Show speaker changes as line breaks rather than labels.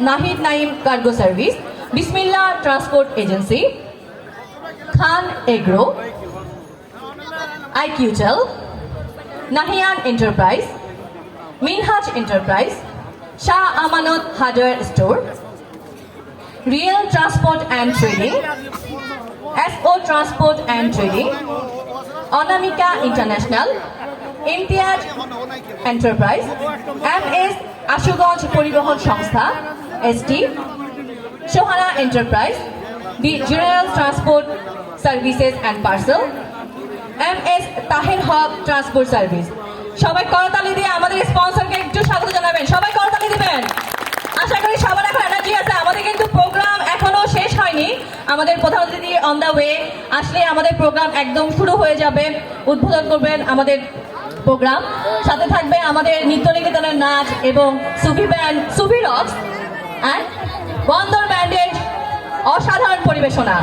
Nahid Naim Cargo Service, Bismillah Transport Agency, Khan Agro, IQtel, Nahian Enterprise, Minhaj Enterprise, Shah Amanat Hardware Store, Real Transport and Trading, SO Transport and Trading, Anamika International, Imtiaz Enterprise, MS Ashuganj Poribohon সংস্থা, SD, Shohana Enterprise, the General Transport Services and Parcel, MS Tahir Haq Transport Service. সবাই করতালি দিয়ে আমাদের স্পন্সরকে একটু স্বাগত জানাবেন। সবাই করতালি দিবেন। আশা করি সবার এখন এনার্জি আছে। আমাদের কিন্তু প্রোগ্রাম এখনো শেষ হয়নি। আমাদের প্রধান অতিথি অন দ্য ওয়ে আসলে আমাদের প্রোগ্রাম একদম শুরু হয়ে যাবে। উদ্বোধন করবেন আমাদের প্রোগ্রাম। সাথে থাকবে আমাদের নৃত্য নিকেতনের নাচ এবং সুফি ব্যান্ড সুফি রক্স অ্যান্ড বন্দর ব্যান্ডের অসাধারণ পরিবেশনা।